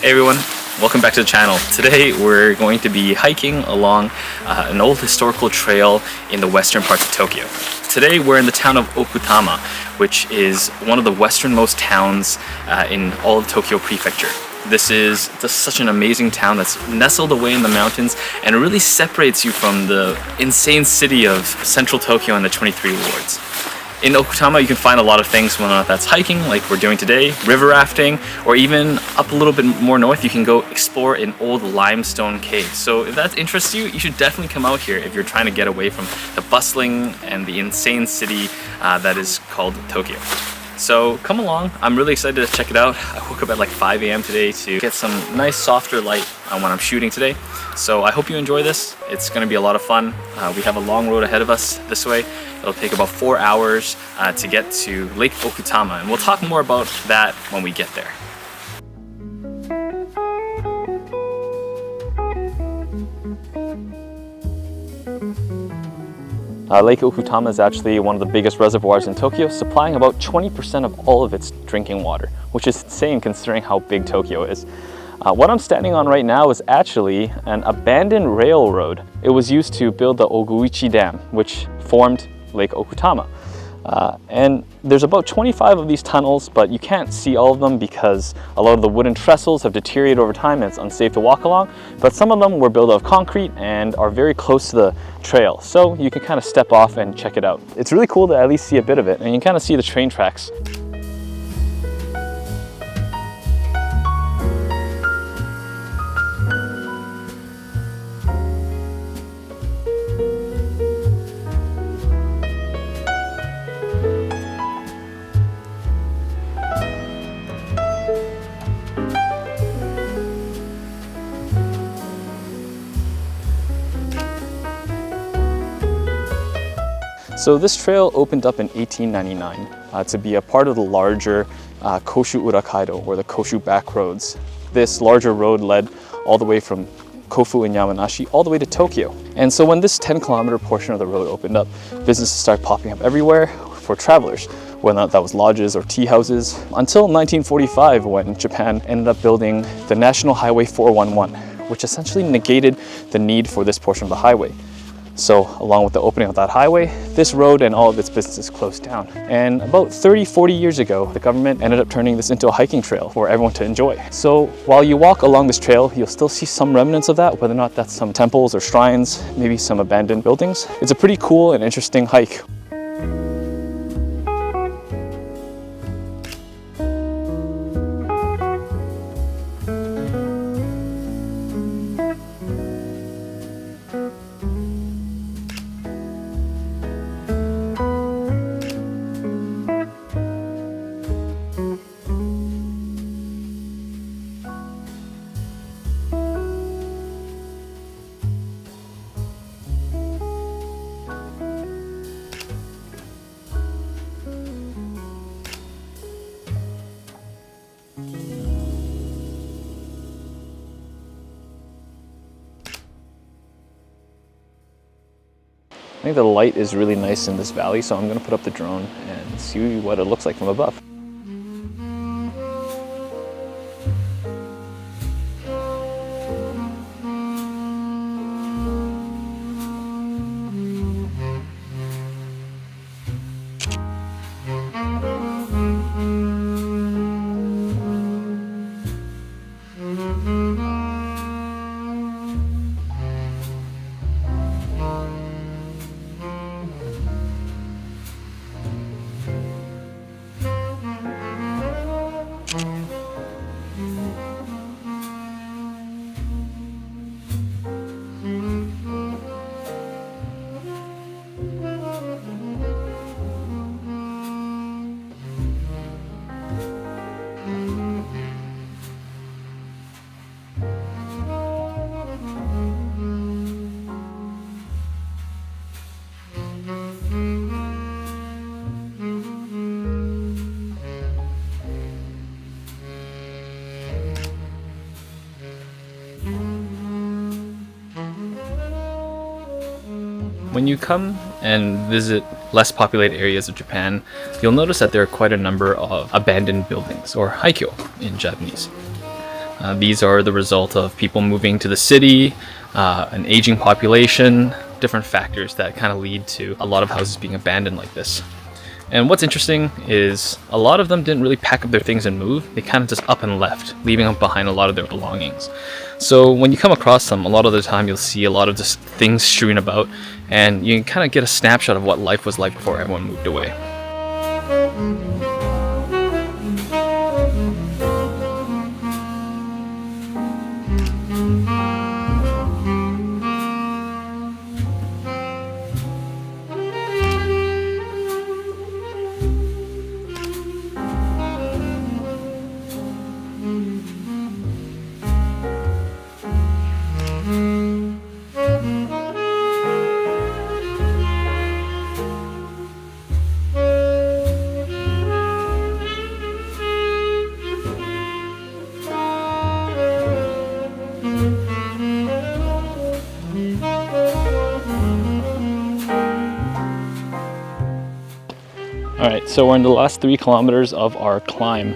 Hey everyone, welcome back to the channel. Today we're going to be hiking along an old historical trail in the western parts of Tokyo. Today we're in the town of Okutama, which is one of the westernmost towns in all of Tokyo prefecture. This is just such an amazing town that's nestled away in the mountains, and it really separates you from the insane city of central Tokyo and the 23 wards. In Okutama, you can find a lot of things, whether or not that's hiking, like we're doing today, river rafting, or even up a little bit more north, you can go explore an old limestone cave. So if that interests you, you should definitely come out here if you're trying to get away from the bustling and the insane city that is called Tokyo. So come along, I'm really excited to check it out. I woke up at like 5 a.m. today to get some nice softer light when I'm shooting today. So I hope you enjoy this. It's going to be a lot of fun. We have a long road ahead of us this way. It'll take about 4 hours to get to Lake Okutama, and we'll talk more about that when we get there. Lake Okutama is actually one of the biggest reservoirs in Tokyo, supplying about 20% of all of its drinking water, which is insane considering how big Tokyo is. What I'm standing on right now is actually an abandoned railroad. It was used to build the Mukashi-Michi Dam, which formed Lake Okutama. And there's about 25 of these tunnels, but you can't see all of them because a lot of the wooden trestles have deteriorated over time and it's unsafe to walk along. But some of them were built out of concrete and are very close to the trail, so you can kind of step off and check it out. It's really cool to at least see a bit of it, and you can kind of see the train tracks. So this trail opened up in 1899 to be a part of the larger Koshu-ura Kaido, or the Koshu back roads. This larger road led all the way from Kofu and Yamanashi all the way to Tokyo. And so when this 10-kilometer portion of the road opened up, businesses started popping up everywhere for travelers, whether or not that was lodges or tea houses, until 1945 when Japan ended up building the National Highway 411, which essentially negated the need for this portion of the highway. So along with the opening of that highway, this road and all of its businesses closed down. And about 30-40 years ago, the government ended up turning this into a hiking trail for everyone to enjoy. So while you walk along this trail, you'll still see some remnants of that, whether or not that's some temples or shrines, maybe some abandoned buildings. It's a pretty cool and interesting hike. I think the light is really nice in this valley, so I'm going to put up the drone and see what it looks like from above. When you come and visit less populated areas of Japan, you'll notice that there are quite a number of abandoned buildings, or haikyo in Japanese. These are the result of people moving to the city, an aging population, different factors that kind of lead to a lot of houses being abandoned like this. And what's interesting is a lot of them didn't really pack up their things and move. They kind of just up and left, leaving behind a lot of their belongings. So when you come across them, a lot of the time you'll see a lot of just things strewn about, and you can kind of get a snapshot of what life was like before everyone moved away. Alright, so we're in the last 3 kilometers of our climb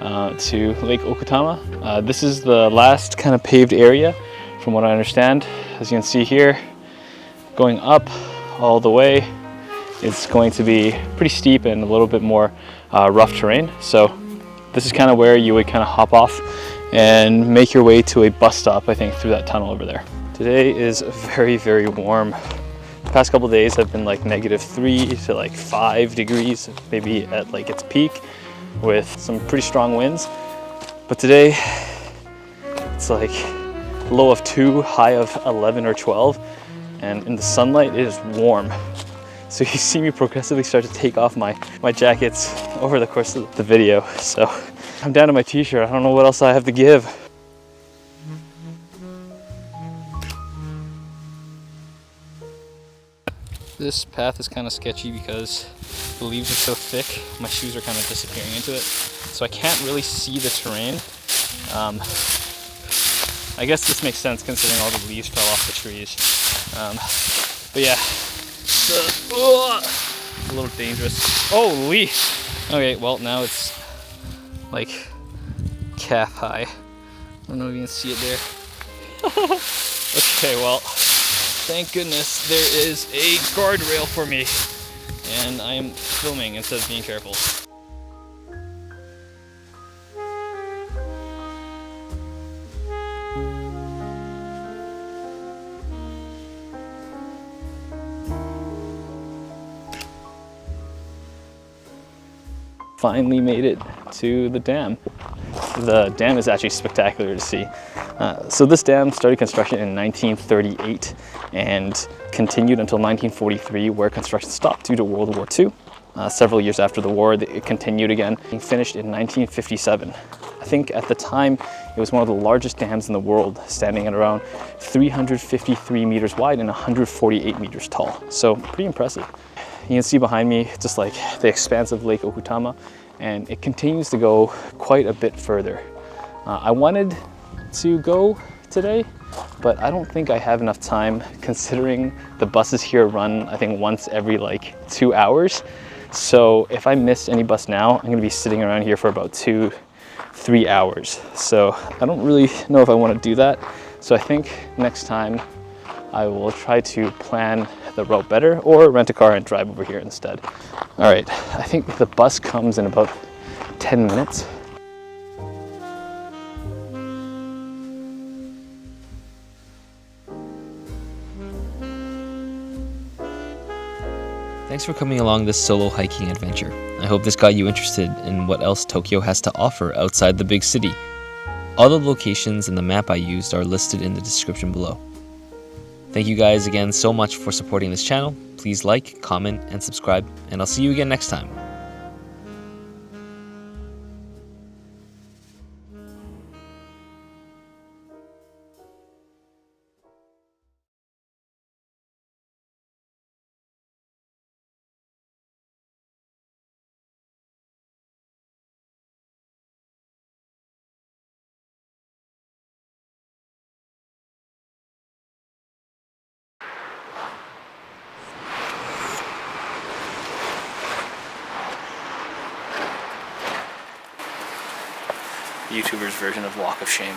to Lake Okutama. This is the last kind of paved area from what I understand. As you can see here, going up all the way, it's going to be pretty steep and a little bit more rough terrain. So this is kind of where you would kind of hop off and make your way to a bus stop, I think, through that tunnel over there. Today is very, very warm. The past couple of days have been like -3 to like 5 degrees, maybe at like its peak, with some pretty strong winds. But today it's like low of 2, high of 11 or 12, and in the sunlight it is warm. So you see me progressively start to take off my jackets over the course of the video. So I'm down to my t-shirt. I don't know what else I have to give. This path is kind of sketchy because the leaves are so thick, my shoes are kind of disappearing into it, so I can't really see the terrain. I guess this makes sense considering all the leaves fell off the trees. But yeah, it's a little dangerous. Holy! Okay, well now it's like calf high. I don't know if you can see it there. Okay, well, thank goodness there is a guardrail for me, and I am filming instead of being careful. Finally made it to the dam. The dam is actually spectacular to see. So this dam started construction in 1938 and continued until 1943, where construction stopped due to World War II. Several years after the war, it continued again, being finished in 1957. I think at the time, it was one of the largest dams in the world, standing at around 353 meters wide and 148 meters tall. So pretty impressive. You can see behind me just like the expanse of Lake Okutama, and it continues to go quite a bit further. I wanted to go today, but I don't think I have enough time considering the buses here run, I think, once every like 2 hours. So if I miss any bus now, I'm gonna be sitting around here for about 2-3 hours. So I don't really know if I want to do that. So I think next time I will try to plan the route better or rent a car and drive over here instead. All right, I think the bus comes in about 10 minutes. Thanks for coming along this solo hiking adventure. I hope this got you interested in what else Tokyo has to offer outside the big city. All the locations and the map I used are listed in the description below. Thank you guys again so much for supporting this channel. Please like, comment, and subscribe, and I'll see you again next time. YouTuber's version of Walk of Shame.